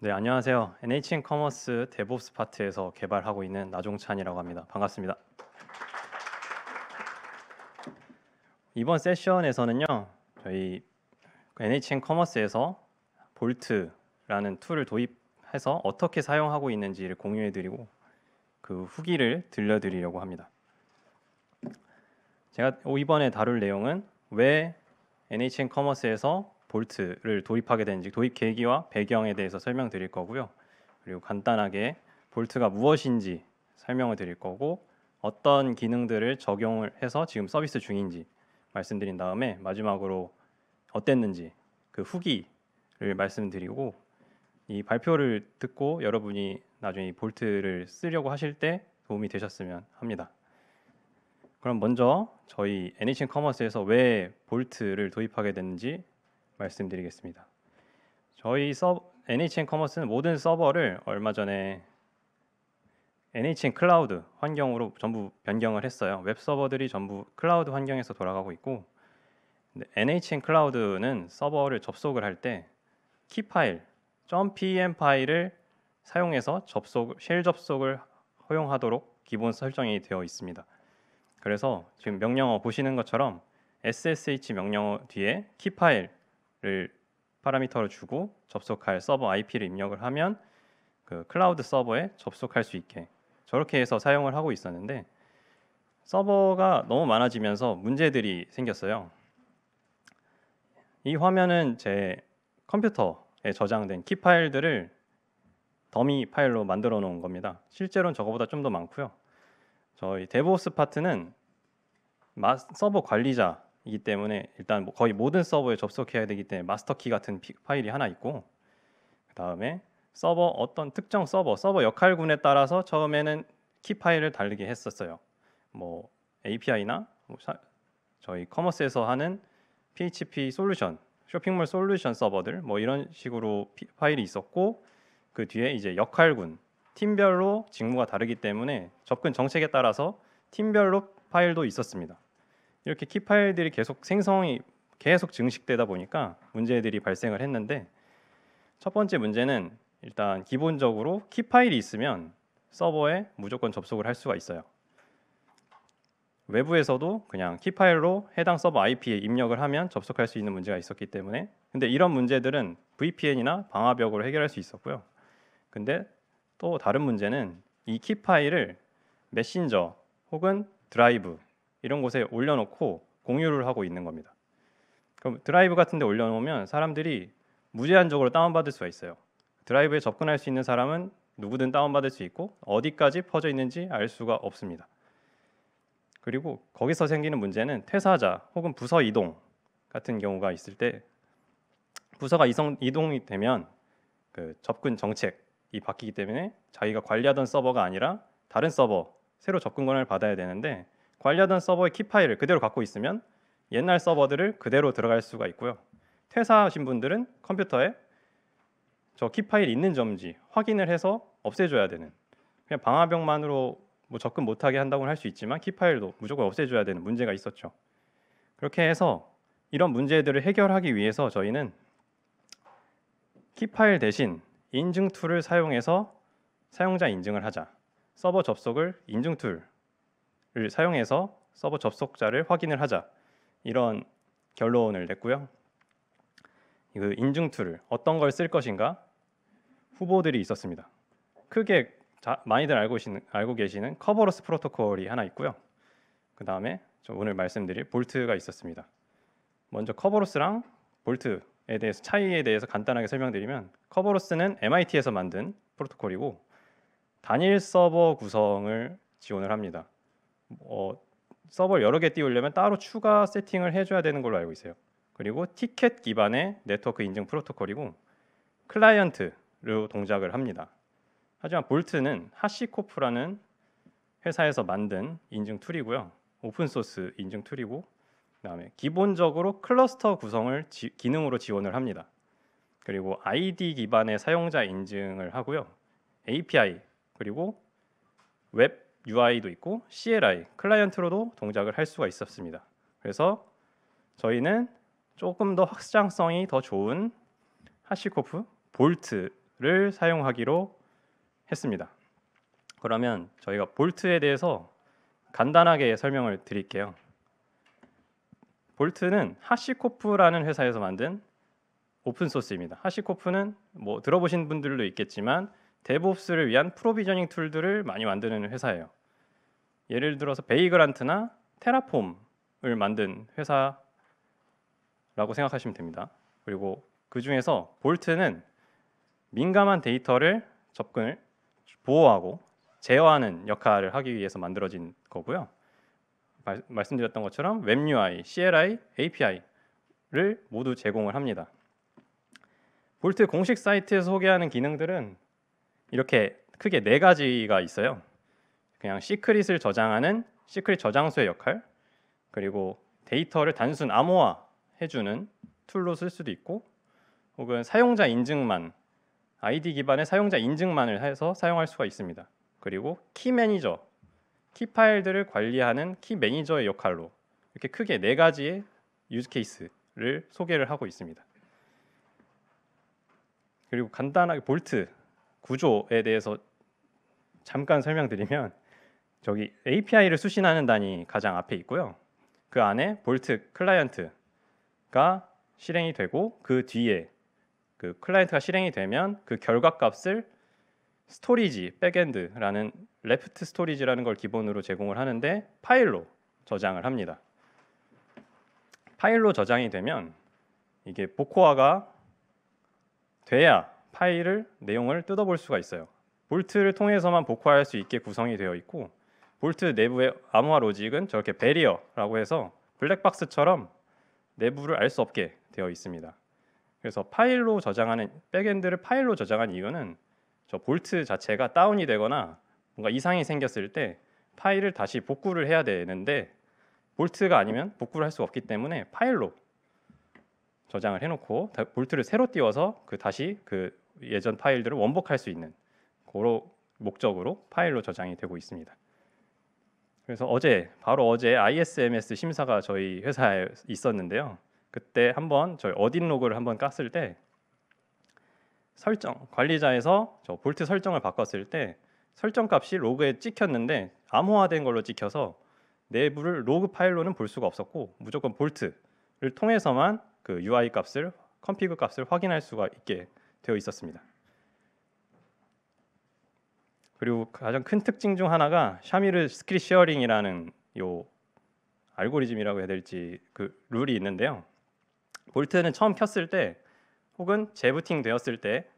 네, 안녕하세요. NHN 커머스 데브옵스 파트에서 개발하고 있는 나종찬이라고 합니다. 반갑습니다. 이번 세션에서는요, 저희 NHN 커머스에서 볼트라는 툴을 도입해서 어떻게 사용하고 있는지를 공유해드리고 그 후기를 들려드리려고 합니다. 제가 이번에 다룰 내용은 왜 NHN 커머스에서 볼트를 도입하게 되는지, 도입 계기와 배경에 대해서 설명드릴 거고요. 그리고 간단하게 볼트가 무엇인지 설명을 드릴 거고, 어떤 기능들을 적용을 해서 지금 서비스 중인지 말씀드린 다음에 마지막으로 어땠는지 그 후기를 말씀드리고, 이 발표를 듣고 여러분이 나중에 이 볼트를 쓰려고 하실 때 도움이 되셨으면 합니다. 그럼 먼저 저희 NHN 커머스에서 왜 볼트를 도입하게 됐는지 말씀드리겠습니다. 저희 NHN 커머스는 모든 서버를 얼마 전에 NHN 클라우드 환경으로 전부 변경을 했어요. 웹 서버들이 전부 클라우드 환경에서 돌아가고 있고, NHN 클라우드는 서버를 접속을 할 때 키 파일 .pem 파일을 사용해서 쉘 접속을 허용하도록 기본 설정이 되어 있습니다. 그래서 지금 명령어 보시는 것처럼 SSH 명령어 뒤에 키 파일을 파라미터로 주고 접속할 서버 IP를 입력을 하면 그 클라우드 서버에 접속할 수 있게 저렇게 해서 사용을 하고 있었는데, 서버가 너무 많아지면서 문제들이 생겼어요. 이 화면은 제 컴퓨터에 저장된 키 파일들을 더미 파일로 만들어 놓은 겁니다. 실제로는 저거보다 좀 더 많고요. 저희 데브옵스 파트는 서버 관리자이기 때문에 일단 거의 모든 서버에 접속해야 되기 때문에 마스터 키 같은 파일이 하나 있고, 그 다음에 어떤 특정 서버 역할군에 따라서 처음에는 키 파일을 다르게 했었어요. 뭐 API나 저희 커머스에서 하는 PHP 솔루션, 쇼핑몰 솔루션 서버들 뭐 이런 식으로 파일이 있었고, 그 뒤에 이제 역할군, 팀별로 직무가 다르기 때문에 접근 정책에 따라서 팀별로 파일도 있었습니다. 이렇게 키 파일들이 계속 증식되다 보니까 문제들이 발생을 했는데, 첫 번째 문제는 일단 기본적으로 키 파일이 있으면 서버에 무조건 접속을 할 수가 있어요. 외부에서도 그냥 키 파일로 해당 서버 IP에 입력을 하면 접속할 수 있는 문제가 있었기 때문에, 근데 이런 문제들은 VPN이나 방화벽으로 해결할 수 있었고요. 근데 또 다른 문제는 이 키 파일을 메신저 혹은 드라이브 이런 곳에 올려놓고 공유를 하고 있는 겁니다. 그럼 드라이브 같은 데 올려놓으면 사람들이 무제한적으로 다운받을 수가 있어요. 드라이브에 접근할 수 있는 사람은 누구든 다운받을 수 있고 어디까지 퍼져 있는지 알 수가 없습니다. 그리고 거기서 생기는 문제는 퇴사자 혹은 부서 이동 같은 경우가 있을 때, 부서가 이동이 되면 그 접근 정책이 바뀌기 때문에 자기가 관리하던 서버가 아니라 다른 서버 새로 접근 권한을 받아야 되는데, 관리하던 서버의 키 파일을 그대로 갖고 있으면 옛날 서버들을 그대로 들어갈 수가 있고요. 퇴사하신 분들은 컴퓨터에 저 키 파일이 있는 점인지 확인을 해서 없애줘야 되는, 그냥 방화벽만으로 뭐 접근 못하게 한다고는 할 수 있지만 키 파일도 무조건 없애줘야 되는 문제가 있었죠. 그렇게 해서 이런 문제들을 해결하기 위해서 저희는 키 파일 대신 인증 툴을 사용해서 사용자 인증을 하자, 서버 접속을 인증 툴을 사용해서 서버 접속자를 확인을 하자, 이런 결론을 냈고요. 그 인증 툴을 어떤 걸 쓸 것인가 후보들이 있었습니다. 크게 많이들 알고 계시는 커버로스 프로토콜이 하나 있고요. 그 다음에 오늘 말씀드릴 볼트가 있었습니다. 먼저 커버로스랑 볼트에 대해서 차이에 대해서 간단하게 설명드리면, 커버로스는 MIT에서 만든 프로토콜이고 단일 서버 구성을 지원을 합니다. 서버를 여러 개 띄우려면 따로 추가 세팅을 해줘야 되는 걸로 알고 있어요. 그리고 티켓 기반의 네트워크 인증 프로토콜이고 클라이언트로 동작을 합니다. 하지만 볼트는 하시코프라는 회사에서 만든 인증 툴이고요. 오픈소스 인증 툴이고, 그다음에 기본적으로 클러스터 구성을 기능으로 지원을 합니다. 그리고 ID 기반의 사용자 인증을 하고요. API 그리고 웹 UI도 있고 CLI 클라이언트로도 동작을 할 수가 있었습니다. 그래서 저희는 조금 더 확장성이 더 좋은 하시코프 볼트를 사용하기로 했습니다. 그러면 저희가 볼트에 대해서 간단하게 설명을 드릴게요. 볼트는 하시코프라는 회사에서 만든 오픈 소스입니다. 하시코프는 뭐 들어보신 분들도 있겠지만 데브옵스를 위한 프로비저닝 툴들을 많이 만드는 회사예요. 예를 들어서 베이그란트나 테라폼을 만든 회사라고 생각하시면 됩니다. 그리고 그 중에서 볼트는 민감한 데이터를 접근을 보호하고 제어하는 역할을 하기 위해서 만들어진 거고요. 말씀드렸던 것처럼 웹 UI, CLI, API를 모두 제공을 합니다. 볼트 공식 사이트에서 소개하는 기능들은 이렇게 크게 4가지가 있어요. 그냥 시크릿을 저장하는 시크릿 저장소의 역할, 그리고 데이터를 단순 암호화해주는 툴로 쓸 수도 있고, 혹은 사용자 인증만, 아이디 기반의 사용자 인증만을 해서 사용할 수가 있습니다. 그리고 키 매니저, 키 파일들을 관리하는 키 매니저의 역할로 이렇게 크게 4가지의 유즈 케이스를 소개를 하고 있습니다. 그리고 간단하게 볼트 구조에 대해서 잠깐 설명드리면, 저기 API를 수신하는 단이 가장 앞에 있고요. 그 안에 볼트 클라이언트가 실행이 되고, 그 뒤에 그 클라이언트가 실행이 되면 그 결과값을 스토리지 백엔드라는 레프트 스토리지라는 걸 기본으로 제공을 하는데 파일로 저장을 합니다. 파일로 저장이 되면 이게 복호화가 돼야 파일을 내용을 뜯어볼 수가 있어요. 볼트를 통해서만 복호할 수 있게 구성이 되어 있고, 볼트 내부의 암호화 로직은 저렇게 베리어라고 해서 블랙박스처럼 내부를 알 수 없게 되어 있습니다. 그래서 파일로 저장하는 백엔드를 파일로 저장한 이유는 저 볼트 자체가 다운이 되거나 뭔가 이상이 생겼을 때 파일을 다시 복구를 해야 되는데, 볼트가 아니면 복구를 할 수가 없기 때문에 파일로 저장을 해놓고 볼트를 새로 띄워서 다시 그 예전 파일들을 원복할 수 있는 그런 목적으로 파일로 저장이 되고 있습니다. 그래서 바로 어제 ISMS 심사가 저희 회사에 있었는데요. 그때 한번 저희 어딘 로그를 한번 깠을 때 설정 관리자에서 저 볼트 설정을 바꿨을 때 설정 값이 로그에 찍혔는데 암호화된 걸로 찍혀서 내부를 로그 파일로는 볼 수가 없었고, 무조건 볼트를 통해서만 그 UI 값을 컨피그 값을 확인할 수가 있게 되어 있었습니다. 그리고 가장 큰 특징 중 하나가 샤미르 스크립 쉐어링이라는 요 알고리즘이라고 해야 될지 그 룰이 있는데요. 볼트는 처음 켰을 때 혹은 재부팅 되었을 때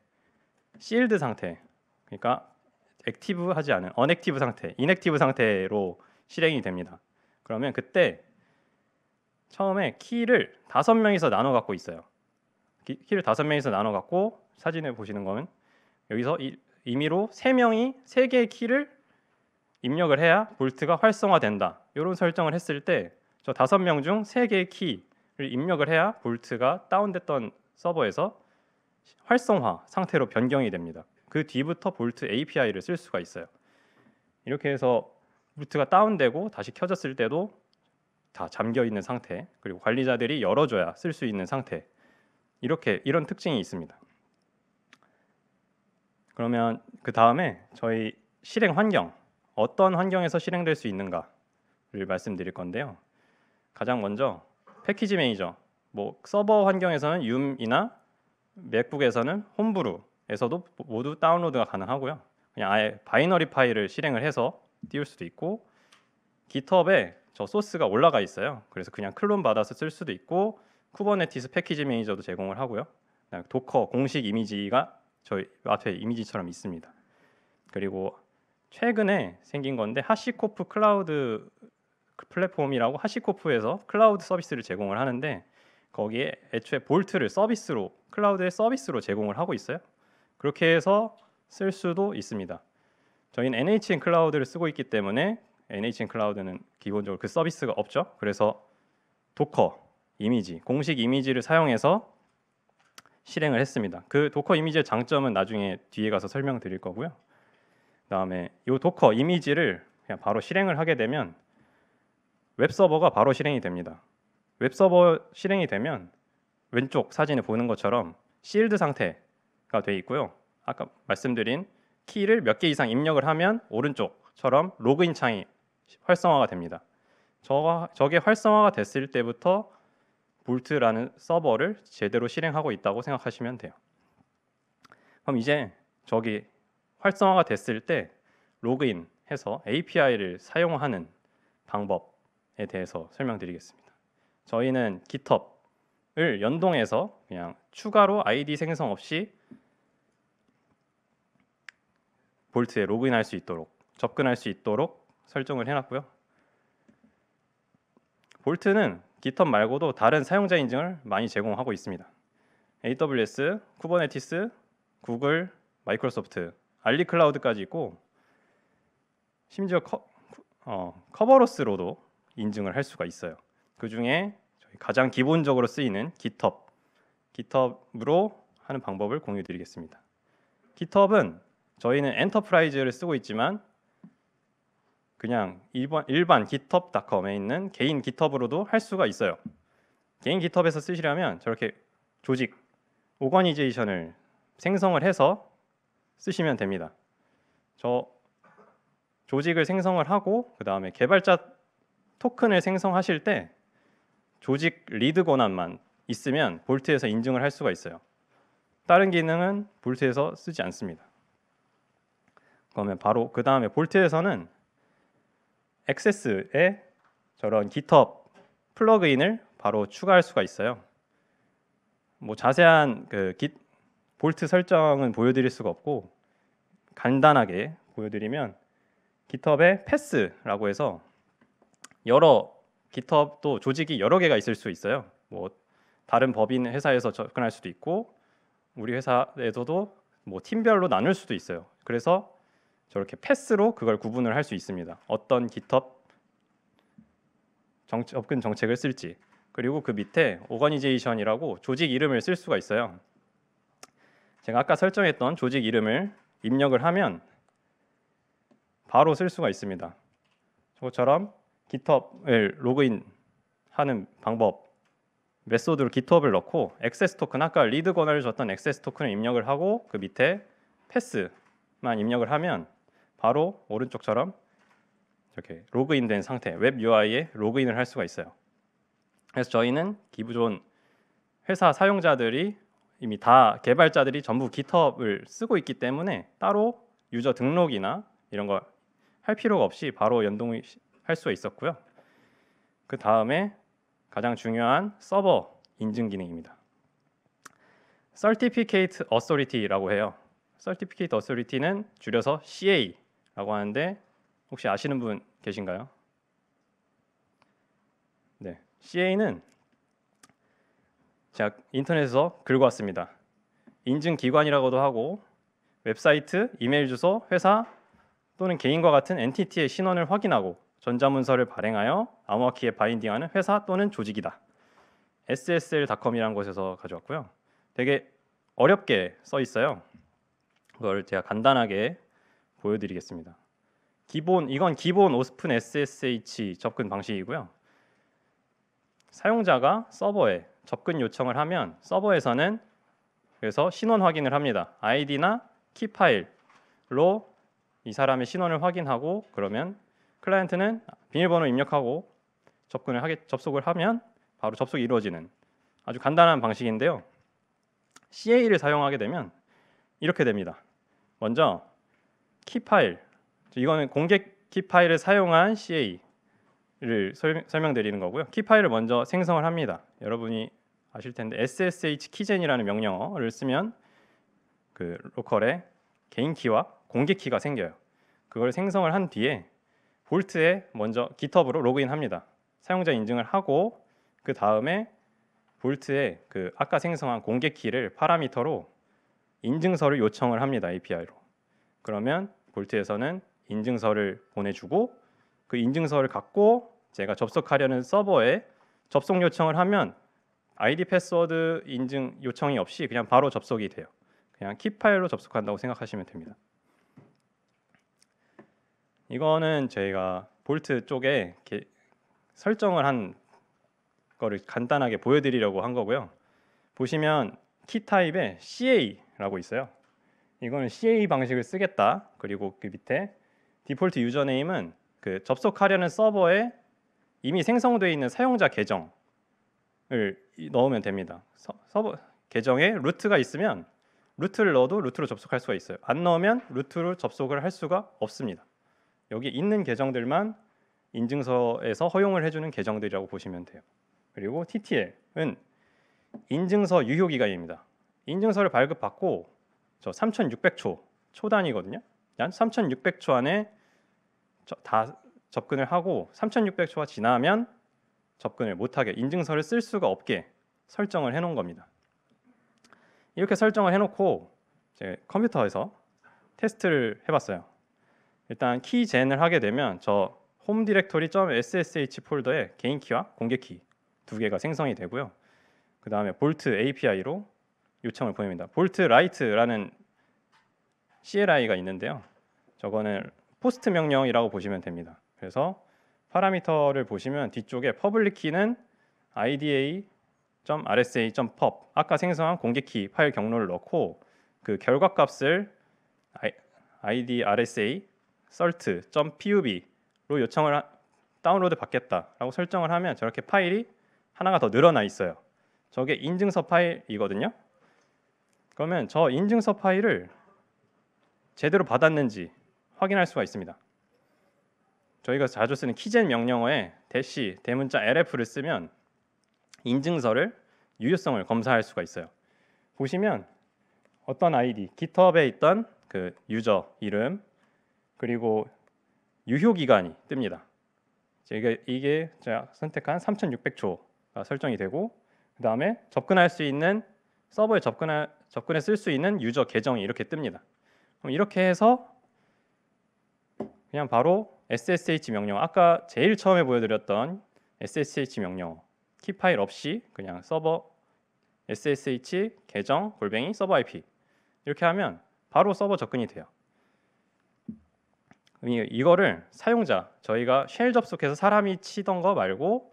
실드 상태, 그러니까 액티브하지 않은 언액티브 상태, 인액티브 상태로 실행이 됩니다. 그러면 그때 처음에 키를 5명이서 나눠 갖고 있어요. 키를 5명이서 나눠 갖고, 사진에 보시는 거는 여기서 임의로 3명이 3개의 키를 입력을 해야 볼트가 활성화된다. 이런 설정을 했을 때 저 5명 중 3개의 키를 입력을 해야 볼트가 다운됐던 서버에서 활성화 상태로 변경이 됩니다. 그 뒤부터 볼트 API를 쓸 수가 있어요. 이렇게 해서 볼트가 다운되고 다시 켜졌을 때도 다 잠겨 있는 상태, 그리고 관리자들이 열어줘야 쓸 수 있는 상태, 이런 특징이 있습니다. 그러면 그 다음에 저희 실행 환경, 어떤 환경에서 실행될 수 있는가를 말씀드릴 건데요. 가장 먼저 패키지 매니저, 뭐 서버 환경에서는 윰이나 맥북에서는 홈브루에서도 모두 다운로드가 가능하고요. 그냥 아예 바이너리 파일을 실행을 해서 띄울 수도 있고, 깃허브에 저 소스가 올라가 있어요. 그래서 그냥 클론 받아서 쓸 수도 있고, 쿠버네티스 패키지 매니저도 제공을 하고요. 도커 공식 이미지가 저희 앞에 이미지처럼 있습니다. 그리고 최근에 생긴 건데 하시코프 클라우드 플랫폼이라고, 하시코프에서 클라우드 서비스를 제공을 하는데 거기에 애초에 볼트를 서비스로, 클라우드의 서비스로 제공을 하고 있어요. 그렇게 해서 쓸 수도 있습니다. 저희는 NHN 클라우드를 쓰고 있기 때문에 NHN 클라우드는 기본적으로 그 서비스가 없죠. 그래서 도커 이미지, 공식 이미지를 사용해서 실행을 했습니다. 그 도커 이미지의 장점은 나중에 뒤에 가서 설명드릴 거고요. 그다음에 이 도커 이미지를 그냥 바로 실행을 하게 되면 웹서버가 바로 실행이 됩니다. 웹서버 실행이 되면 왼쪽 사진에 보는 것처럼 실드 상태가 돼 있고요. 아까 말씀드린 키를 몇 개 이상 입력을 하면 오른쪽처럼 로그인 창이 활성화가 됩니다. 저게 활성화가 됐을 때부터 볼트라는 서버를 제대로 실행하고 있다고 생각하시면 돼요. 그럼 이제 저기 활성화가 됐을 때 로그인해서 API를 사용하는 방법에 대해서 설명드리겠습니다. 저희는 GitHub을 연동해서 그냥 추가로 아이디 생성 없이 볼트에 로그인할 수 있도록 접근할 수 있도록 설정을 해놨고요. 볼트는 GitHub 말고도 다른 사용자 인증을 많이 제공하고 있습니다. AWS, 쿠버네티스, 구글, 마이크로소프트, 알리클라우드까지 있고 심지어 커버로스로도 인증을 할 수가 있어요. 그 중에 가장 기본적으로 쓰이는 GitHub으로 하는 방법을 공유드리겠습니다. GitHub은 저희는 엔터프라이즈를 쓰고 있지만 그냥 일반 github.com에 있는 개인 GitHub으로도 할 수가 있어요. 개인 GitHub에서 쓰시려면 저렇게 조직 오거니제이션을 생성을 해서 쓰시면 됩니다. 저 조직을 생성을 하고 그 다음에 개발자 토큰을 생성하실 때 조직 리드 권한만 있으면 볼트에서 인증을 할 수가 있어요. 다른 기능은 볼트에서 쓰지 않습니다. 그러면 바로 그 다음에 볼트에서는 액세스에 저런 GitHub 플러그인을 바로 추가할 수가 있어요. 뭐 자세한 볼트 설정은 보여드릴 수가 없고 간단하게 보여드리면 GitHub에 패스라고 해서 여러 GitHub도 조직이 여러 개가 있을 수 있어요. 뭐 다른 법인 회사에서 접근할 수도 있고 우리 회사에서도 뭐 팀별로 나눌 수도 있어요. 그래서 저렇게 패스로 그걸 구분을 할 수 있습니다. 어떤 GitHub 접근 정책을 쓸지. 그리고 그 밑에 오거니제이션이라고 조직 이름을 쓸 수가 있어요. 제가 아까 설정했던 조직 이름을 입력을 하면 바로 쓸 수가 있습니다. 저것처럼 GitHub을 로그인하는 방법 메소드로 GitHub을 넣고 액세스 토큰 아까 리드 권한을 줬던 액세스 토큰을 입력을 하고 그 밑에 패스만 입력을 하면 바로 오른쪽처럼 이렇게 로그인된 상태 웹 UI에 로그인을 할 수가 있어요. 그래서 저희는 기존 회사 사용자들이 이미 다 개발자들이 전부 GitHub을 쓰고 있기 때문에 따로 유저 등록이나 이런 거 할 필요가 없이 바로 연동할 수가 있었고요. 그 다음에 가장 중요한 서버 인증 기능입니다. Certificate Authority라고 해요. Certificate Authority는 줄여서 CA라고 하는데 혹시 아시는 분 계신가요? 네, CA는 제가 인터넷에서 긁어왔습니다. 인증기관이라고도 하고 웹사이트, 이메일 주소, 회사 또는 개인과 같은 엔티티의 신원을 확인하고 전자문서를 발행하여 암호화키에 바인딩하는 회사 또는 조직이다. SSL.com이라는 곳에서 가져왔고요. 되게 어렵게 써 있어요. 그걸 제가 간단하게 보여드리겠습니다. 이건 기본 오스픈 SSH 접근 방식이고요. 사용자가 서버에 접근 요청을 하면 서버에서는 그래서 신원 확인을 합니다. 아이디나 키 파일로 이 사람의 신원을 확인하고 그러면 클라이언트는 비밀번호 입력하고 접속을 하면 바로 접속이 이루어지는 아주 간단한 방식인데요. CA를 사용하게 되면 이렇게 됩니다. 먼저 키 파일, 이거는 공개 키 파일을 사용한 CA를 설명드리는 거고요. 키 파일을 먼저 생성을 합니다. 여러분이 아실 텐데 SSH 키젠이라는 명령어를 쓰면 그 로컬에 개인 키와 공개 키가 생겨요. 그걸 생성을 한 뒤에 볼트에 먼저 GitHub으로 로그인합니다. 사용자 인증을 하고 그 다음에 볼트에 그 아까 생성한 공개 키를 파라미터로 인증서를 요청을 합니다. API로. 그러면 볼트에서는 인증서를 보내주고 그 인증서를 갖고 제가 접속하려는 서버에 접속 요청을 하면 아이디 패스워드 인증 요청이 없이 그냥 바로 접속이 돼요. 그냥 키 파일로 접속한다고 생각하시면 됩니다. 이거는 저희가 볼트 쪽에 이렇게 설정을 한 거를 간단하게 보여드리려고 한 거고요. 보시면 키 타입에 CA라고 있어요. 이거는 CA 방식을 쓰겠다. 그리고 그 밑에 디폴트 유저네임은 그 접속하려는 서버에 이미 생성되어 있는 사용자 계정을 넣으면 됩니다. 서버 계정에 루트가 있으면 루트를 넣어도 루트로 접속할 수가 있어요. 안 넣으면 루트로 접속을 할 수가 없습니다. 여기 있는 계정들만 인증서에서 허용을 해주는 계정들이라고 보시면 돼요. 그리고 TTL은 인증서 유효 기간입니다. 인증서를 발급받고 저 3,600초 초단위거든요. 약 3,600초 안에 다 접근을 하고 3,600초가 지나면 접근을 못하게 인증서를 쓸 수가 없게 설정을 해놓은 겁니다. 이렇게 설정을 해놓고 제 컴퓨터에서 테스트를 해봤어요. 일단 키 젠을 하게 되면 저 홈 디렉토리 .ssh 폴더에 개인 키와 공개 키 두 개가 생성이 되고요. 그 다음에 볼트 API로 요청을 보냅니다. 볼트 라이트라는 CLI가 있는데요. 저거는 포스트 명령이라고 보시면 됩니다. 그래서 파라미터를 보시면 뒤쪽에 퍼블릭 키는 IDA.rsa.pub 아까 생성한 공개 키 파일 경로를 넣고 그 결과 값을 IDRSA cert.pub로 요청을 다운로드 받겠다라고 설정을 하면 저렇게 파일이 하나가 더 늘어나 있어요. 저게 인증서 파일이거든요. 그러면 저 인증서 파일을 제대로 받았는지 확인할 수가 있습니다. 저희가 자주 쓰는 키젠 명령어에 대시 대문자 LF를 쓰면 인증서를 유효성을 검사할 수가 있어요. 보시면 어떤 아이디, GitHub에 있던 그 유저 이름 그리고 유효 기간이 뜹니다. 이게 제가 선택한 3,600초가 설정이 되고 그 다음에 접근할 수 있는 서버에 접근해 쓸 수 있는 유저 계정이 이렇게 뜹니다. 그럼 이렇게 해서 그냥 바로 SSH 명령 아까 제일 처음에 보여드렸던 SSH 명령 키 파일 없이 그냥 서버 SSH 계정 골뱅이 서버 IP 이렇게 하면 바로 서버 접근이 돼요. 이거를 사용자 저희가 쉘 접속해서 사람이 치던 거 말고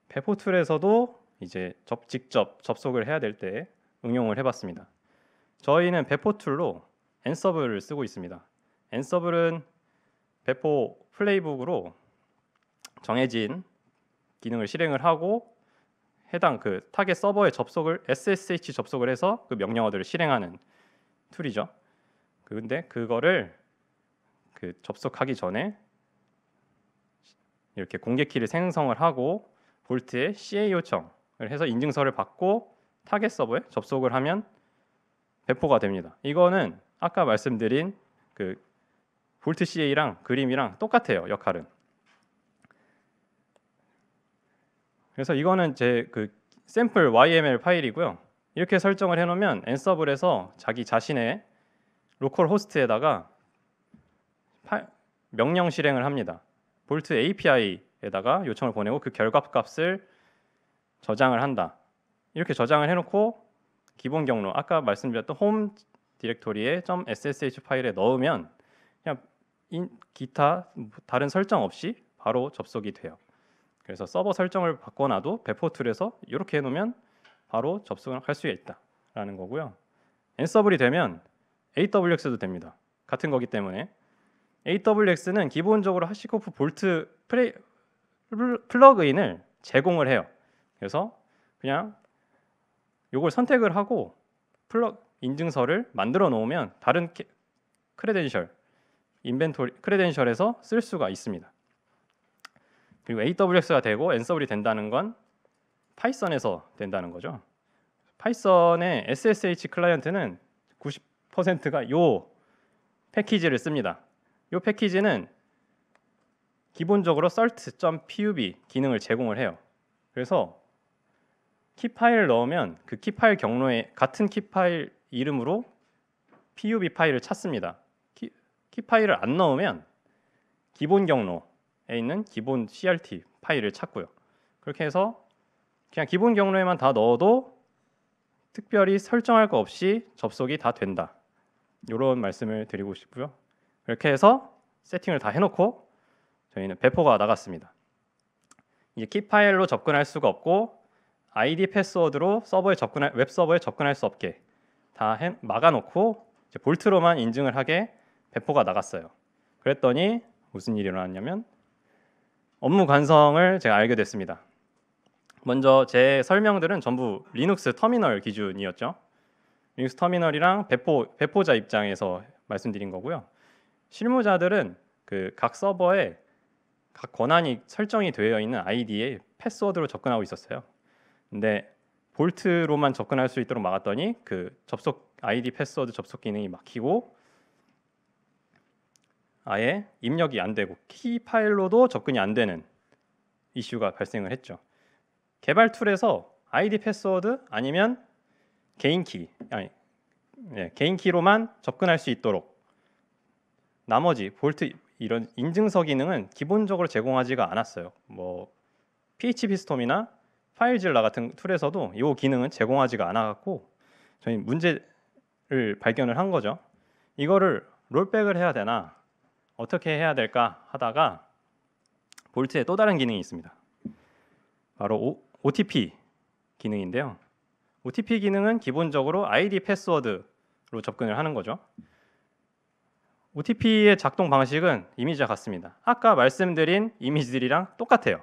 배포툴에서도 이제 직접 접속을 해야 될 때 응용을 해봤습니다. 저희는 배포툴로 엔서블을 쓰고 있습니다. 엔서블은 배포 플레이북으로 정해진 기능을 실행을 하고 해당 그 타겟 서버에 SSH 접속을 해서 그 명령어들을 실행하는 툴이죠. 근데 그거를 그 접속하기 전에 이렇게 공개 키를 생성을 하고 볼트에 CA 요청을 해서 인증서를 받고 타겟 서버에 접속을 하면 배포가 됩니다. 이거는 아까 말씀드린 그 볼트 CA랑 그림이랑 똑같아요. 역할은. 그래서 이거는 제 그 샘플 YML 파일이고요. 이렇게 설정을 해놓으면 엔서블에서 자기 자신의 로컬 호스트에다가 명령 실행을 합니다. 볼트 API에다가 요청을 보내고 그 결과값을 저장을 한다. 이렇게 저장을 해놓고 기본 경로 아까 말씀드렸던 홈 디렉토리에 .ssh 파일에 넣으면 그냥 기타 다른 설정 없이 바로 접속이 돼요. 그래서 서버 설정을 바꿔놔도 배포 툴에서 이렇게 해놓으면 바로 접속을 할 수 있다라는 거고요. 엔서블이 되면 AWX도 됩니다. 같은 거기 때문에 AWX는 기본적으로 하시코프 볼트 플러그인을 제공을 해요. 그래서 그냥 이걸 선택을 하고 인증서를 만들어 놓으면 다른 크레덴셜 인벤토리 크레덴셜에서 쓸 수가 있습니다. 그리고 AWX가 되고 엔서블이 된다는 건 파이썬에서 된다는 거죠. 파이썬의 SSH 클라이언트는 90%가 이 패키지를 씁니다. 이 패키지는 기본적으로 cert.pub 기능을 제공을 해요. 그래서 키 파일을 넣으면 그 키 파일 경로에 같은 키 파일 이름으로 pub 파일을 찾습니다. 키 파일을 안 넣으면 기본 경로에 있는 기본 crt 파일을 찾고요. 그렇게 해서 그냥 기본 경로에만 다 넣어도 특별히 설정할 거 없이 접속이 다 된다. 이런 말씀을 드리고 싶고요. 이렇게 해서 세팅을 다 해놓고 저희는 배포가 나갔습니다. 이제 키 파일로 접근할 수가 없고 아이디 패스워드로 웹 서버에 접근할 수 없게 다 막아놓고 이제 볼트로만 인증을 하게 배포가 나갔어요. 그랬더니 무슨 일이 일어났냐면 업무 관성을 제가 알게 됐습니다. 먼저 제 설명들은 전부 리눅스 터미널 기준이었죠. 리눅스 터미널이랑 배포자 입장에서 말씀드린 거고요. 실무자들은 그 각 서버에 각 권한이 설정이 되어 있는 아이디에 패스워드로 접근하고 있었어요. 근데 볼트로만 접근할 수 있도록 막았더니 그 아이디 패스워드 접속 기능이 막히고 아예 입력이 안 되고 키 파일로도 접근이 안 되는 이슈가 발생을 했죠. 개발 툴에서 아이디 패스워드 아니면 개인 키로만 접근할 수 있도록 나머지 볼트 이런 인증서 기능은 기본적으로 제공하지가 않았어요. 뭐 PHP 스톰이나 파일질러 같은 툴에서도 이 기능은 제공하지가 않아갖고 저희 문제를 발견을 한 거죠. 이거를 롤백을 해야 되나 어떻게 해야 될까 하다가 볼트에 또 다른 기능이 있습니다. 바로 OTP 기능인데요. OTP 기능은 기본적으로 아이디 패스워드로 접근을 하는 거죠. OTP의 작동 방식은 이미지와 같습니다. 아까 말씀드린 이미지들이랑 똑같아요.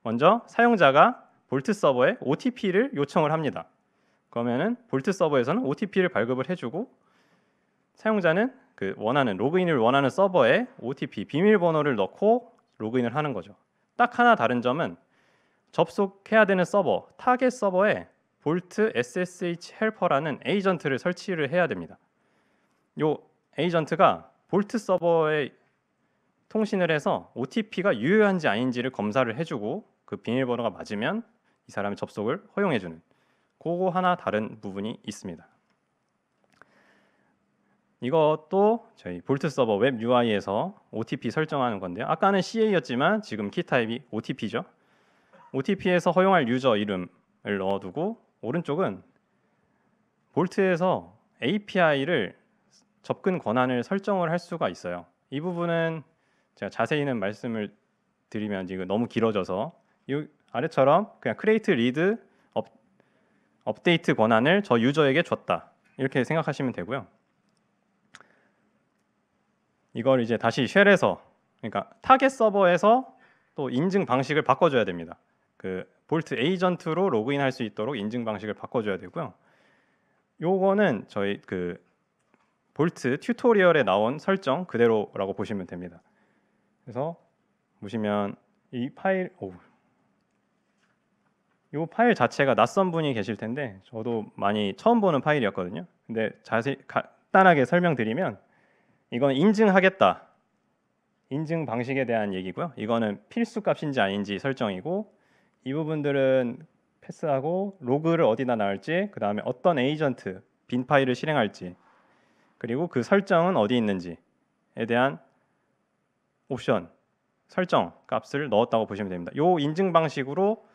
먼저 사용자가 볼트 서버에 OTP를 요청을 합니다. 그러면은 볼트 서버에서는 OTP를 발급을 해주고 사용자는 그 로그인을 원하는 서버에 OTP 비밀번호를 넣고 로그인을 하는 거죠. 딱 하나 다른 점은 접속해야 되는 서버, 타겟 서버에 볼트 SSH 헬퍼라는 에이전트를 설치를 해야 됩니다. 이 에이전트가 볼트 서버에 통신을 해서 OTP가 유효한지 아닌지를 검사를 해주고 그 비밀번호가 맞으면 이 사람의 접속을 허용해주는 그거 하나 다른 부분이 있습니다. 이것도 저희 볼트 서버 웹 UI에서 OTP 설정하는 건데요. 아까는 CA였지만 지금 키 타입이 OTP죠. OTP에서 허용할 유저 이름을 넣어두고 오른쪽은 볼트에서 API를 접근 권한을 설정을 할 수가 있어요. 이 부분은 제가 자세히는 말씀을 드리면 이거 너무 길어져서 이 아래처럼 그냥 create read 업데이트 권한을 저 유저에게 줬다 이렇게 생각하시면 되고요. 이걸 이제 다시 쉘에서 그러니까 타겟 서버에서 또 인증 방식을 바꿔줘야 됩니다. 그 볼트 에이전트로 로그인할 수 있도록 인증 방식을 바꿔줘야 되고요. 요거는 저희 그 볼트 튜토리얼에 나온 설정 그대로라고 보시면 됩니다. 그래서 보시면 이 파일, 이 파일 자체가 낯선 분이 계실 텐데 저도 많이 처음 보는 파일이었거든요. 근데 자세히 간단하게 설명드리면 이건 인증하겠다. 인증 방식에 대한 얘기고요. 이거는 필수 값인지 아닌지 설정이고 이 부분들은 패스하고 로그를 어디다 넣을지 그 다음에 어떤 에이전트 빈 파일을 실행할지 그리고 그 설정은 어디 있는지에 대한 옵션 설정 값을 넣었다고 보시면 됩니다. 이 인증 방식으로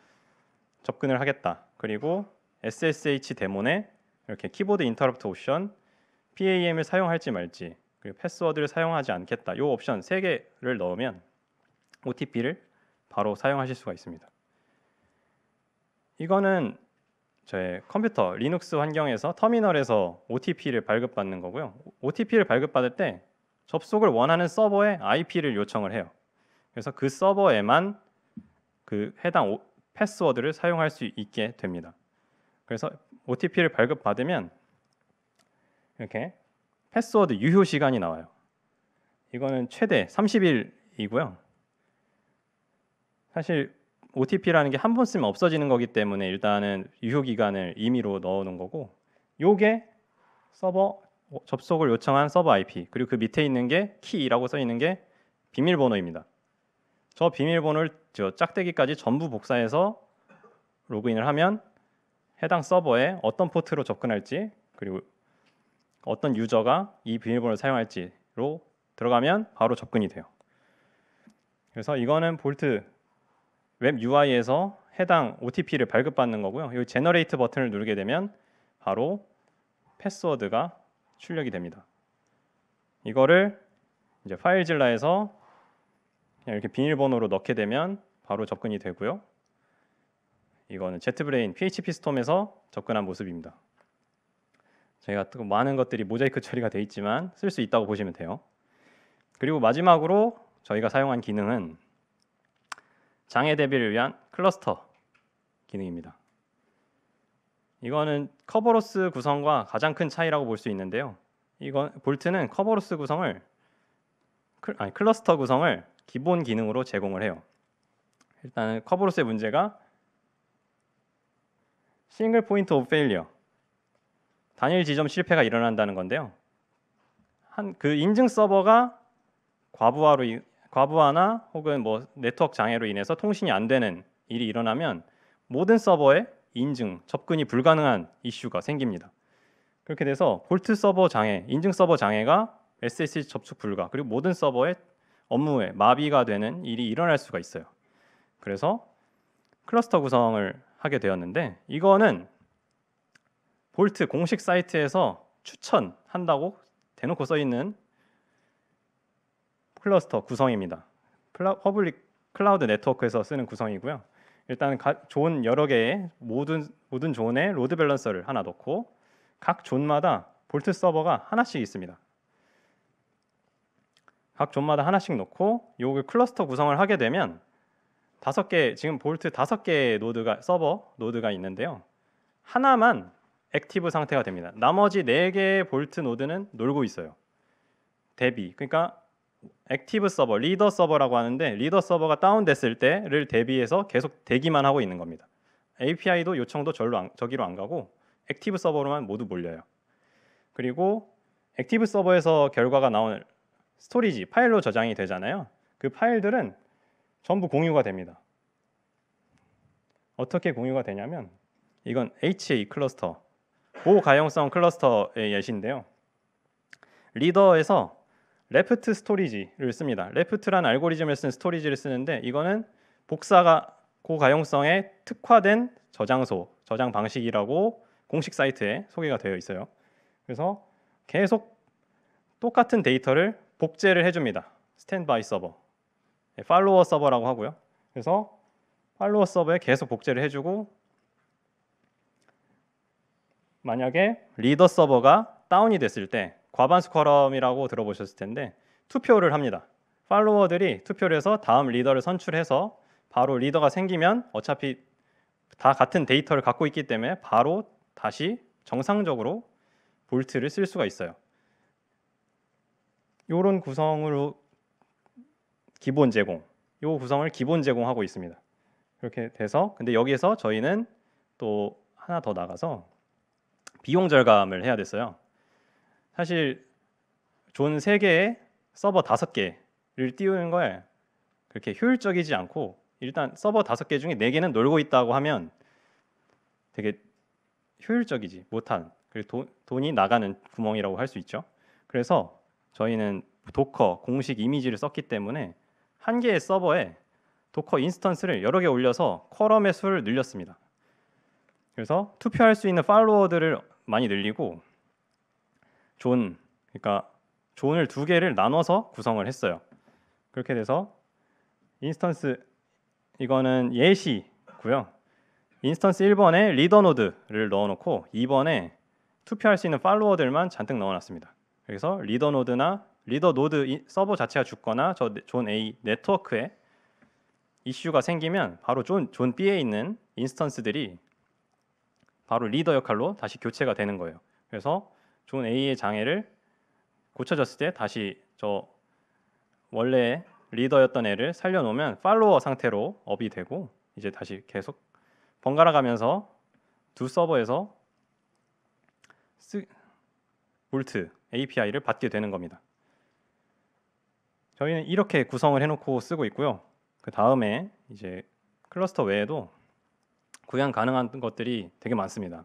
접근을 하겠다. 그리고 SSH 데몬에 이렇게 키보드 인터럽트 옵션 PAM을 사용할지 말지 그리고 패스워드를 사용하지 않겠다. 이 옵션 3개를 넣으면 OTP를 바로 사용하실 수가 있습니다. 이거는 저의 컴퓨터 리눅스 환경에서 터미널에서 OTP를 발급받는 거고요. OTP를 발급받을 때 접속을 원하는 서버에 IP를 요청을 해요. 그래서 그 서버에만 그 해당 패스워드를 사용할 수 있게 됩니다. 그래서 OTP를 발급받으면 이렇게 패스워드 유효 시간이 나와요. 이거는 최대 30일이고요. 사실 OTP라는 게 한 번 쓰면 없어지는 거기 때문에 일단은 유효 기간을 임의로 넣어놓은 거고 요게 서버 접속을 요청한 서버 IP 그리고 그 밑에 있는 게 키라고 써 있는 게 비밀번호입니다. 저 비밀번호를 저 짝대기까지 전부 복사해서 로그인을 하면 해당 서버에 어떤 포트로 접근할지 그리고 어떤 유저가 이 비밀번호를 사용할지로 들어가면 바로 접근이 돼요. 그래서 이거는 볼트 웹 UI에서 해당 OTP를 발급받는 거고요. 이 제너레이트 버튼을 누르게 되면 바로 패스워드가 출력이 됩니다. 이거를 이제 파일질라에서 그냥 이렇게 비밀번호로 넣게 되면 바로 접근이 되고요. 이거는 JetBrains PHP 스톰에서 접근한 모습입니다. 저희가 또 많은 것들이 모자이크 처리가 되어 있지만 쓸 수 있다고 보시면 돼요. 그리고 마지막으로 저희가 사용한 기능은 장애 대비를 위한 클러스터 기능입니다. 이거는 커버로스 구성과 가장 큰 차이라고 볼 수 있는데요. 이건 볼트는 커버로스 구성을 클러스터 구성을 기본 기능으로 제공을 해요. 일단은 커버로스의 문제가 싱글 포인트 오브 페일리어, 단일 지점 실패가 일어난다는 건데요. 그 인증 서버가 과부하나 혹은 뭐 네트워크 장애로 인해서 통신이 안 되는 일이 일어나면 모든 서버에 인증, 접근이 불가능한 이슈가 생깁니다. 그렇게 돼서 볼트 서버 장애, 인증 서버 장애가 SSH 접속 불가, 그리고 모든 서버의 업무에 마비가 되는 일이 일어날 수가 있어요. 그래서 클러스터 구성을 하게 되었는데, 이거는 볼트 공식 사이트에서 추천한다고 대놓고 써 있는 클러스터 구성입니다. 퍼블릭 클라우드 네트워크에서 쓰는 구성이고요. 일단 존 여러 개의 모든 존에 로드 밸런서를 하나 넣고 각 존마다 볼트 서버가 하나씩 있습니다. 각 존마다 하나씩 넣고 요걸 클러스터 구성을 하게 되면 5개, 지금 볼트 5개의 서버 노드가 있는데요. 하나만 액티브 상태가 됩니다. 나머지 4개의 볼트 노드는 놀고 있어요. 대비, 그러니까 액티브 서버, 리더 서버라고 하는데, 리더 서버가 다운됐을 때를 대비해서 계속 대기만 하고 있는 겁니다. API도 요청도 저기로 안 가고 액티브 서버로만 모두 몰려요. 그리고 액티브 서버에서 결과가 나오는 스토리지, 파일로 저장이 되잖아요. 그 파일들은 전부 공유가 됩니다. 어떻게 공유가 되냐면, 이건 HA 클러스터, 고가용성 클러스터의 예시인데요. 리더에서 레프트 스토리지를 씁니다. 레프트라는 알고리즘을 쓴 스토리지를 쓰는데, 이거는 복사가 고가용성에 특화된 저장 방식이라고 공식 사이트에 소개가 되어 있어요. 그래서 계속 똑같은 데이터를 복제를 해줍니다. 스탠드바이 서버, 팔로워 서버라고 하고요. 그래서 팔로워 서버에 계속 복제를 해주고, 만약에 리더 서버가 다운이 됐을 때 과반수 쿼럼이라고 들어보셨을 텐데, 투표를 합니다. 팔로워들이 투표를 해서 다음 리더를 선출해서 바로 리더가 생기면 어차피 다 같은 데이터를 갖고 있기 때문에 바로 다시 정상적으로 볼트를 쓸 수가 있어요. 이런 구성으로 이 구성을 기본 제공하고 있습니다. 그렇게 돼서, 근데 여기에서 저희는 또 하나 더 나가서 비용 절감을 해야 됐어요. 사실 존 3개에 서버 5개를 띄우는 거에 그렇게 효율적이지 않고, 일단 서버 5개 중에 4개는 놀고 있다고 하면 되게 효율적이지 못한, 돈이 나가는 구멍이라고 할 수 있죠. 그래서 저희는 도커 공식 이미지를 썼기 때문에 한 개의 서버에 도커 인스턴스를 여러 개 올려서 쿼럼의 수를 늘렸습니다. 그래서 투표할 수 있는 팔로워들을 많이 늘리고, 그러니까 존을 2개를 나눠서 구성을 했어요. 그렇게 돼서 인스턴스, 이거는 예시고요. 인스턴스 1번에 리더 노드를 넣어놓고 2번에 투표할 수 있는 팔로워들만 잔뜩 넣어놨습니다. 그래서 리더 노드 서버 자체가 죽거나 저 존 A 네트워크에 이슈가 생기면 바로 존 B에 있는 인스턴스들이 바로 리더 역할로 다시 교체가 되는 거예요. 그래서 존 A의 장애를 고쳐졌을 때 다시 저 원래 리더였던 애를 살려놓으면 팔로워 상태로 업이 되고, 이제 다시 계속 번갈아 가면서 두 서버에서 볼트 API를 받게 되는 겁니다. 저희는 이렇게 구성을 해놓고 쓰고 있고요. 그 다음에 이제 클러스터 외에도 구현 가능한 것들이 되게 많습니다.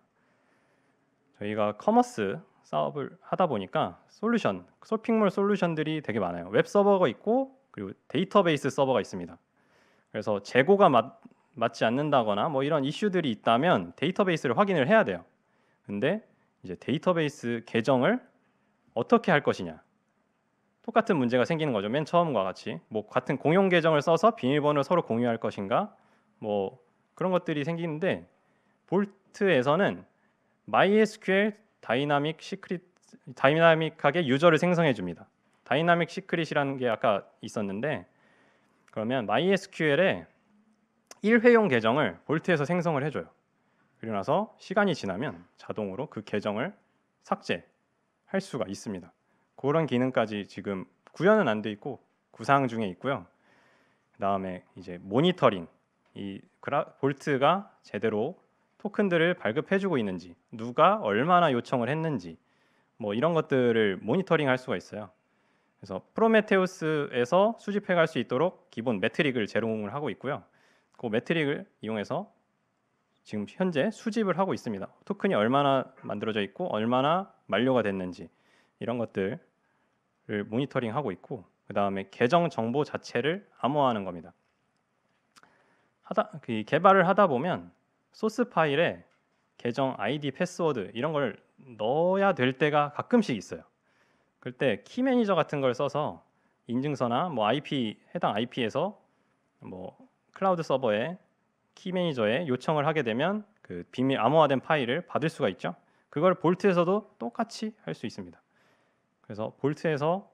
저희가 커머스 사업을 하다 보니까 쇼핑몰 솔루션들이 되게 많아요. 웹 서버가 있고, 그리고 데이터베이스 서버가 있습니다. 그래서 재고가 맞지 않는다거나 뭐 이런 이슈들이 있다면 데이터베이스를 확인을 해야 돼요. 근데 이제 데이터베이스 계정을 어떻게 할 것이냐, 똑같은 문제가 생기는 거죠. 맨 처음과 같이 뭐 같은 공용 계정을 써서 비밀번호를 서로 공유할 것인가, 뭐 그런 것들이 생기는데 볼트에서는 MySQL 다이나믹하게 유저를 생성해 줍니다. 다이나믹 시크릿이라는 게 아까 있었는데, 그러면 MySQL에 1회용 계정을 볼트에서 생성을 해줘요. 그리고 나서 시간이 지나면 자동으로 그 계정을 삭제할 수가 있습니다. 그런 기능까지 지금 구현은 안 돼 있고 구상 중에 있고요. 그다음에 이제 모니터링, 볼트가 제대로 토큰들을 발급해주고 있는지, 누가 얼마나 요청을 했는지, 뭐 이런 것들을 모니터링할 수가 있어요. 그래서 프로메테우스에서 수집해갈 수 있도록 기본 매트릭을 제공을 하고 있고요. 그 매트릭을 이용해서 지금 현재 수집을 하고 있습니다. 토큰이 얼마나 만들어져 있고 얼마나 만료가 됐는지 이런 것들을 모니터링하고 있고, 그 다음에 계정 정보 자체를 암호화하는 겁니다. 개발을 하다 보면 소스 파일에 계정 아이디, 패스워드 이런 걸 넣어야 될 때가 가끔씩 있어요. 그럴 때 키 매니저 같은 걸 써서 인증서나 뭐 해당 IP에서 뭐 클라우드 서버에 키 매니저에 요청을 하게 되면 그 비밀 암호화된 파일을 받을 수가 있죠. 그걸 볼트에서도 똑같이 할 수 있습니다. 그래서 볼트에서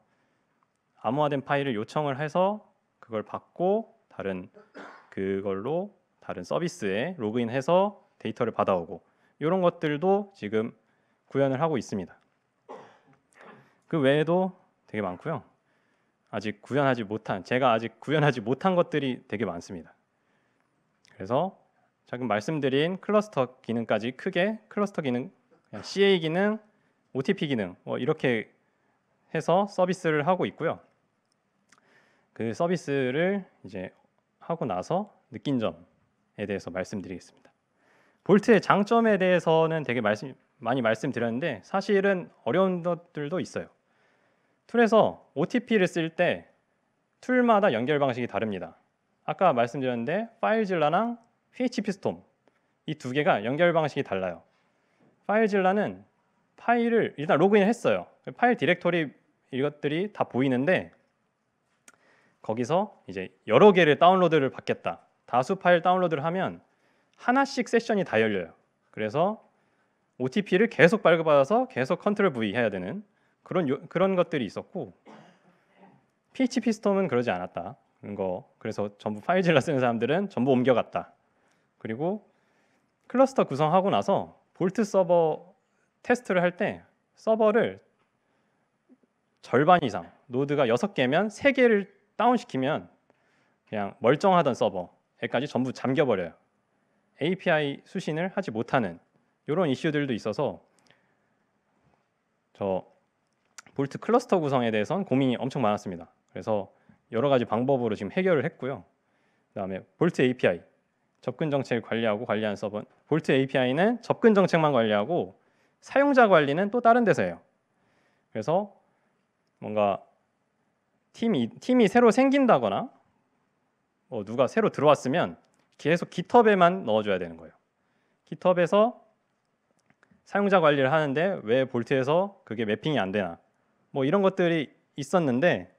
암호화된 파일을 요청을 해서 그걸 받고 그걸로 다른 서비스에 로그인해서 데이터를 받아오고, 이런 것들도 지금 구현을 하고 있습니다. 그 외에도 되게 많고요. 제가 아직 구현하지 못한 것들이 되게 많습니다. 그래서 방금 말씀드린 클러스터 기능까지 크게 클러스터 기능, CA 기능, OTP 기능 이렇게 해서 서비스를 하고 있고요. 그 서비스를 이제 하고 나서 느낀 점에 대해서 말씀드리겠습니다. 볼트의 장점에 대해서는 되게 많이 말씀드렸는데 사실은 어려운 것들도 있어요. 툴에서 OTP를 쓸 때 툴마다 연결 방식이 다릅니다. 아까 말씀드렸는데 파일질라랑 PHP스톰 이 두 개가 연결 방식이 달라요. 파일질라는 파일을 일단 로그인을 했어요. 파일 디렉토리 이것들이 다 보이는데 거기서 이제 여러 개를 다운로드를 받겠다. 다수 파일 다운로드를 하면 하나씩 세션이 다 열려요. 그래서 OTP를 계속 발급받아서 계속 컨트롤 V 해야 되는 그런 것들이 있었고, PHP 스톰은 그러지 않았다. 그래서 전부 파일질라 쓰는 사람들은 전부 옮겨갔다. 그리고 클러스터 구성하고 나서 볼트 서버 테스트를 할 때 서버를 절반 이상, 노드가 6개면 3개를 다운시키면 그냥 멀쩡하던 서버에까지 전부 잠겨버려요. API 수신을 하지 못하는 이런 이슈들도 있어서 볼트 클러스터 구성에 대해서는 고민이 엄청 많았습니다. 그래서 여러 가지 방법으로 지금 해결을 했고요. 그다음에 볼트 API 접근 정책을 관리하는 서버. 볼트 API는 접근 정책만 관리하고 사용자 관리는 또 다른 데서 해요. 그래서 뭔가 팀이 새로 생긴다거나 누가 새로 들어왔으면 계속 GitHub에만 넣어줘야 되는 거예요. GitHub에서 사용자 관리를 하는데 왜 볼트에서 그게 매핑이 안 되나, 뭐 이런 것들이 있었는데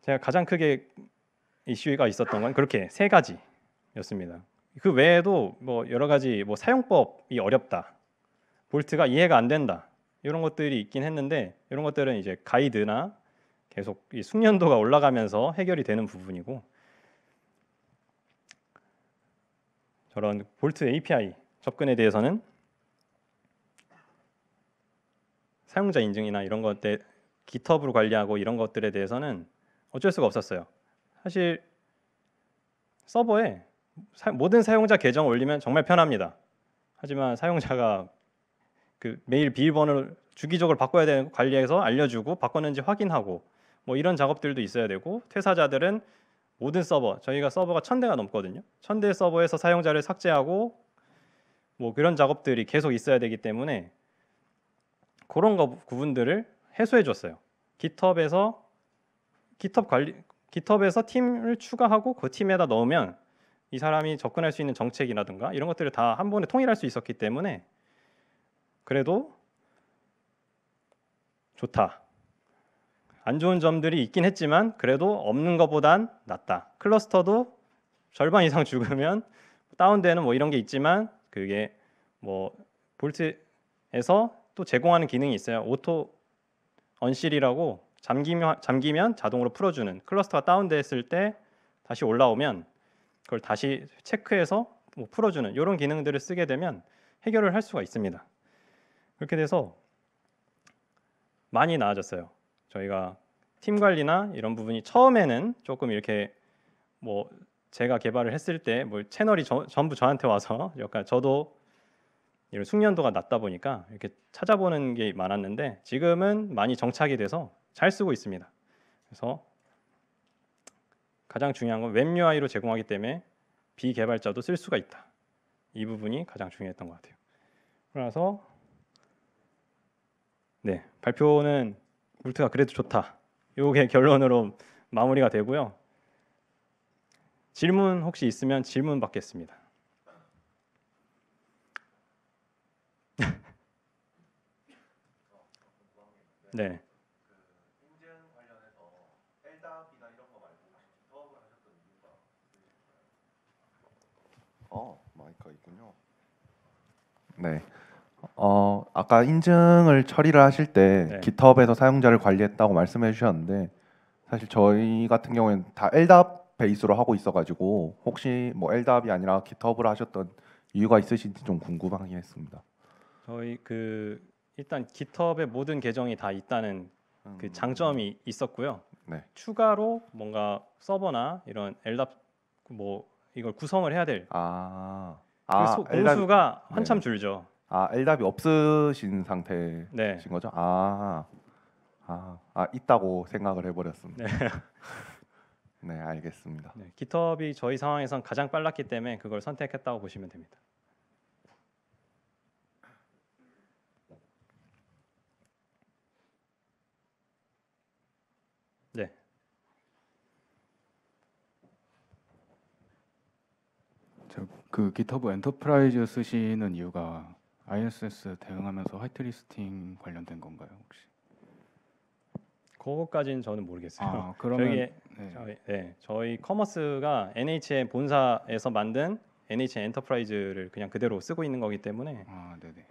제가 가장 크게 이슈가 있었던 건 그렇게 3가지였습니다. 그 외에도 뭐 여러 가지 사용법이 어렵다, 볼트가 이해가 안 된다, 이런 것들이 있긴 했는데 이런 것들은 이제 가이드나 계속 이 숙련도가 올라가면서 해결이 되는 부분이고, 저런 볼트 API 접근에 대해서는 사용자 인증이나 이런 것들 GitHub으로 관리하고 이런 것들에 대해서는 어쩔 수가 없었어요. 사실 서버에 모든 사용자 계정 올리면 정말 편합니다. 하지만 사용자가 그 메일 비밀번호를 주기적으로 바꿔야 되는 거 관리해서 알려주고 바꿨는지 확인하고 뭐 이런 작업들도 있어야 되고, 퇴사자들은 모든 저희가 서버가 1000대가 넘거든요. 1000대 서버에서 사용자를 삭제하고 뭐 그런 작업들이 계속 있어야 되기 때문에 그런 부분들을 해소해 줬어요. GitHub에서 팀을 추가하고 그 팀에다 넣으면 이 사람이 접근할 수 있는 정책이라든가 이런 것들을 다 한 번에 통일할 수 있었기 때문에 그래도 좋다. 안 좋은 점들이 있긴 했지만 그래도 없는 것보단 낫다. 클러스터도 절반 이상 죽으면 다운되는 뭐 이런 게 있지만 그게 뭐 볼트에서 또 제공하는 기능이 있어요. 오토 언실이라고 잠기면 자동으로 풀어주는, 클러스터가 다운됐을 때 다시 올라오면 그걸 다시 체크해서 뭐 풀어주는 이런 기능들을 쓰게 되면 해결을 할 수가 있습니다. 그렇게 돼서 많이 나아졌어요. 저희가 팀 관리나 이런 부분이 처음에는 조금 이렇게 뭐 제가 개발을 했을 때 뭐 채널이 전부 저한테 와서 약간 저도 이런 숙련도가 낮다 보니까 이렇게 찾아보는 게 많았는데 지금은 많이 정착이 돼서 잘 쓰고 있습니다. 그래서 가장 중요한 건 웹 UI로 제공하기 때문에 비개발자도 쓸 수가 있다. 이 부분이 가장 중요했던 것 같아요. 그래서 네, 발표는 볼트가 그래도 좋다. 이게 결론으로 마무리가 되고요. 질문 혹시 있으면 질문 받겠습니다. 네. 마이크가 있군요. 네. 아까 인증을 처리를 하실 때 네. GitHub에서 사용자를 관리했다고 말씀해 주셨는데 사실 저희 같은 경우에는 다 LDAP 베이스로 하고 있어가지고 혹시 뭐 LDAP이 아니라 GitHub를 하셨던 이유가 있으신지 좀 궁금하긴 했습니다. 저희 일단 GitHub에 모든 계정이 다 있다는 그 장점이 있었고요. 네. 추가로 뭔가 서버나 이런 LDAP 뭐 이걸 구성을 해야 될 LDAP, 공수가 한참 네네. 줄죠. LDAP이 없으신 상태신 네. 거죠? 있다고 생각을 해버렸습니다. 네. 네, 알겠습니다. 네. GitHub이 저희 상황에선 가장 빨랐기 때문에 그걸 선택했다고 보시면 됩니다. 네. 그 GitHub 엔터프라이즈 쓰시는 이유가 ISS 대응하면서 화이트리스팅 관련된 건가요, 혹시? 그거까지는 저는 모르겠어요. 그러면 저희 커머스가 NHN 본사에서 만든 NHN 엔터프라이즈를 그냥 그대로 쓰고 있는 거기 때문에 네네.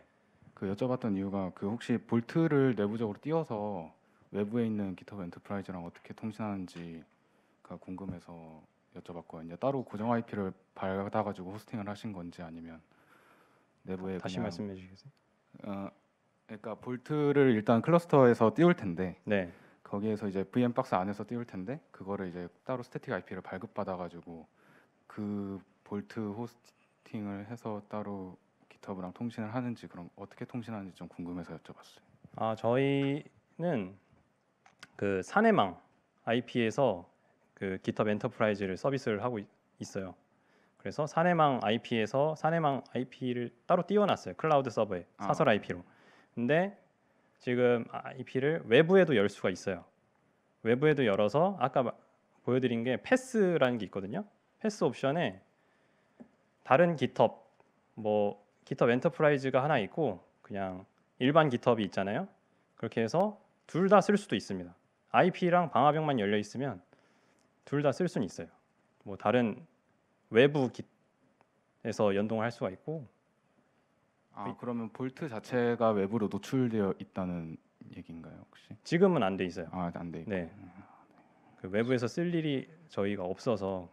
그 여쭤봤던 이유가 그 혹시 볼트를 내부적으로 띄워서 외부에 있는 GitHub 엔터프라이즈랑 어떻게 통신하는지가 궁금해서 여쭤봤거든요. 따로 고정 IP를 받아가지고 호스팅을 하신 건지 아니면 내부에 다시 그냥 말씀해 주시겠어요? 그러니까 볼트를 일단 클러스터에서 띄울 텐데 네. 거기에서 이제 VM 박스 안에서 띄울 텐데 그거를 이제 따로 스태틱 IP를 발급받아가지고 그 볼트 호스팅을 해서 따로 GitHub랑 통신을 하는지 그럼 어떻게 통신하는지 좀 궁금해서 여쭤봤어요. 저희는 그 사내망 IP에서 그 GitHub 엔터프라이즈를 서비스를 하고 있어요. 그래서 사내망 IP에서 사내망 IP를 따로 띄워놨어요. 클라우드 서버에 사설 IP로. 근데 지금 IP를 외부에도 열 수가 있어요. 외부에도 열어서 아까 보여드린 게 패스라는 게 있거든요. 패스 옵션에 다른 GitHub, 뭐 GitHub 엔터프라이즈가 하나 있고 그냥 일반 GitHub이 있잖아요. 그렇게 해서 둘 다 쓸 수도 있습니다. IP랑 방화벽만 열려 있으면 둘 다 쓸 수는 있어요. 뭐 다른 외부 Git에서 연동을 할 수가 있고. 그러면 볼트 자체가 외부로 노출되어 있다는 얘기인가요, 혹시? 지금은 안 돼 있어요. 안 돼 있고. 네. 그 외부에서 쓸 일이 저희가 없어서.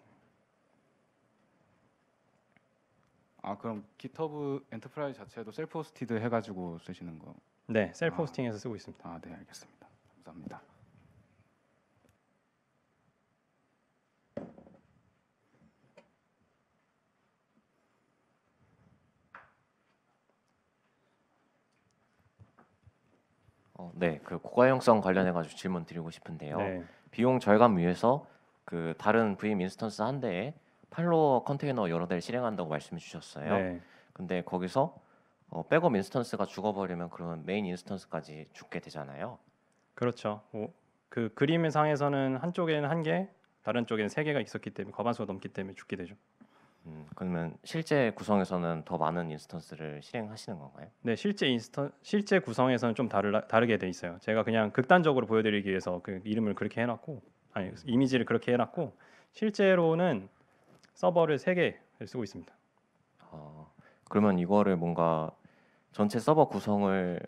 그럼 GitHub 엔터프라이즈 자체도 셀프 호스티드 해가지고 쓰시는 거? 네, 셀프 호스팅해서 쓰고 있습니다. 네, 알겠습니다. 감사합니다. 네, 그 고가 형성 관련해 가지고 질문 드리고 싶은데요. 네. 비용 절감 위해서 그 다른 VM 인스턴스 한 대에 팔로워 컨테이너 여러 대를 실행한다고 말씀해 주셨어요. 네. 근데 거기서 백업 인스턴스가 죽어버리면 그러면 메인 인스턴스까지 죽게 되잖아요. 그렇죠. 그 그림의 상에서는 한쪽에는 한 개, 다른 쪽에는 세 개가 있었기 때문에 과반수가 넘기 때문에 죽게 되죠. 그러면 실제 구성에서는 더 많은 인스턴스를 실행하시는 건가요? 네, 실제 구성에서는 좀 다르게 돼 있어요. 제가 그냥 극단적으로 보여드리기 위해서 그 이름을 그렇게 해놨고, 아니 이미지를 그렇게 해놨고, 실제로는 서버를 3개를 쓰고 있습니다. 그러면 이거를 뭔가 전체 서버 구성을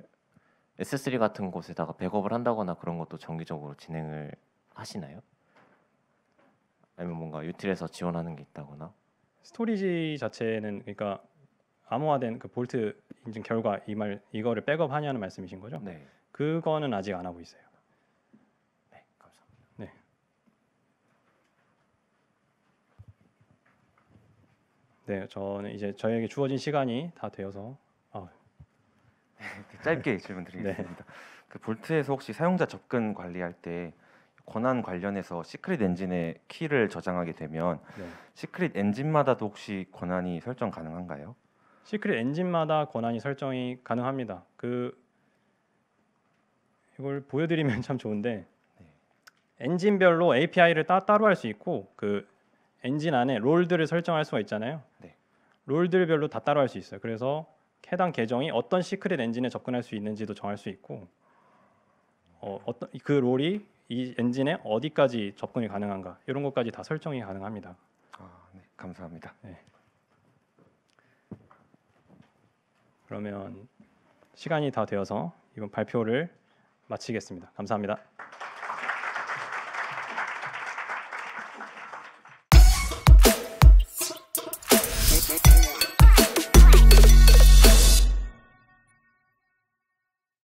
S3 같은 곳에다가 백업을 한다거나 그런 것도 정기적으로 진행을 하시나요? 아니면 뭔가 유틸에서 지원하는 게 있다거나? 스토리지 자체는 그러니까 암호화된 그 볼트 인증 결과 이거를 백업하냐는 말씀이신 거죠? 네, 그거는 아직 안 하고 있어요. 네, 감사합니다. 네. 네, 저는 이제 저에게 주어진 시간이 다 되어서 짧게 질문드리겠습니다. 그 볼트에서 혹시 사용자 접근 관리할 때 권한 관련해서 시크릿 엔진의 키를 저장하게 되면 네. 시크릿 엔진마다도 혹시 권한이 설정 가능한가요? 시크릿 엔진마다 권한이 설정이 가능합니다. 이걸 보여드리면 참 좋은데 엔진별로 API를 따로 할 수 있고 그 엔진 안에 롤들을 설정할 수가 있잖아요. 네. 롤들별로 다 따로 할 수 있어요. 그래서 해당 계정이 어떤 시크릿 엔진에 접근할 수 있는지도 정할 수 있고 어떤 그 롤이 이 엔진에 어디까지 접근이 가능한가 이런 것까지 다 설정이 가능합니다. 네, 감사합니다. 그러면 시간이 다 되어서 이번 발표를 마치겠습니다. 감사합니다.